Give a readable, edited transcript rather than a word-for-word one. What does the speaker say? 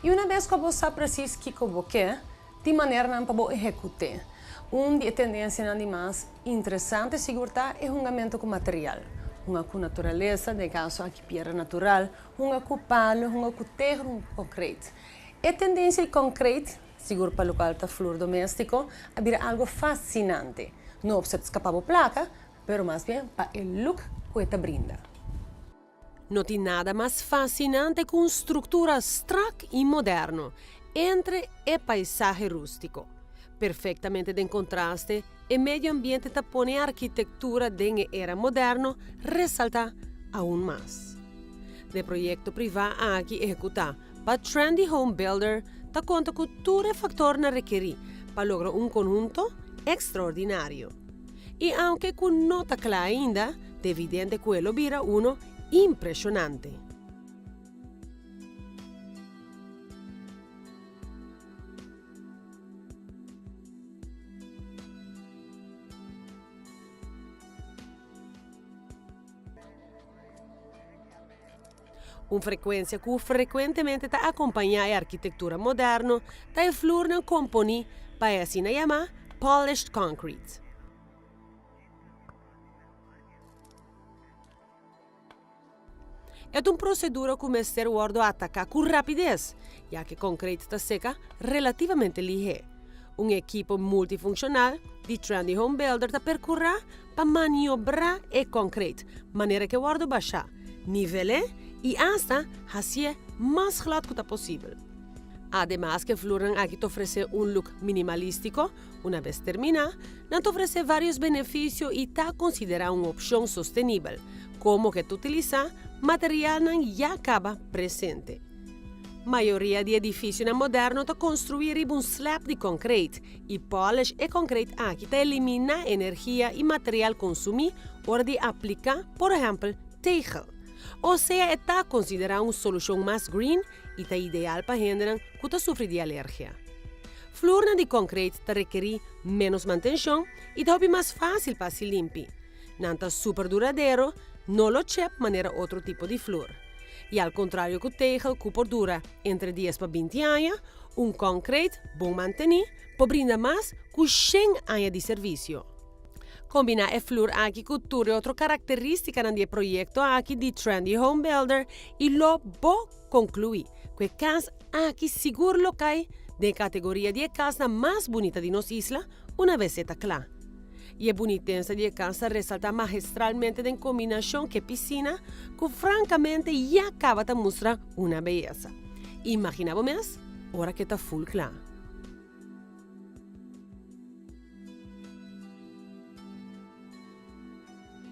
E uma vez que você precisa que você quer, de maneira para você executar. Uma tendência mais interessante, segurança, é o jungamento com material. Uma com natureza, de caso aqui pedra natural, uma com palo, uma com terra concreto. A tendência concreta, seguro para o local da flor doméstico, é algo fascinante. Não precisa escapar da placa, mas mais bem para o look que te brinda. Não tem nada mais fascinante que uma estrutura abstrata e moderna entre o paisagem rústico. Perfeitamente em contraste, o meio ambiente te põe a arquitetura da era moderna ressalta aún mais. O projeto privado aqui executado para Trendy Home Builder te conta com todos os fatores requeridos para lograr um conjunto extraordinário. E aunque não está claro ainda, é evidente que ele vira uno impressionante. Frequência que frequentemente está acompanhada a arquitetura moderna, está flor na companhia para assim chamar polished concrete. É uma procedura que o mestre guarda ataca com rapidez, já que o concreto está seca relativamente ligeiro. Um equipo multifuncional de Trendy Home Builder está percorrer para maniobrar o concreto, maneira que guarda baixar, nivelar e hasta fazer mais claro que possível. Además que Floran aqui te oferece um look minimalístico, uma vez terminado, não te oferece vários benefícios e está considerada uma opção sustentável, como que tu utiliza material que já acaba presente. A maioria de edifícios modernos está construído um slab de concreto e polish e concreto aqui te elimina energia e material consumido hora de aplicar, por exemplo, tegel. Ou seja, está considerada uma solução mais green e está ideal para gente que sofre de alergia. Flor de concreto requer menos manutenção e está mais fácil para se limpar. Não está super duradouro, não lo c'è maneira outro tipo de flor. E ao contrário que o tegel, que dura entre 10 para 20 anos, um concreto bom manter pode brindar mais que 100 anos de serviço. Combinar a flor aqui com outra característica do projeto aqui de Trendy Home Builder e lo bo concluir que a casa aqui seguro lo cai de categoria de casa mais bonita de nossa isla uma vez está claro. E a boniteza de casa ressalta magistralmente em combinação com a piscina, que francamente já acaba de mostrar uma beleza. Imaginamos mais? Ora que está full claro.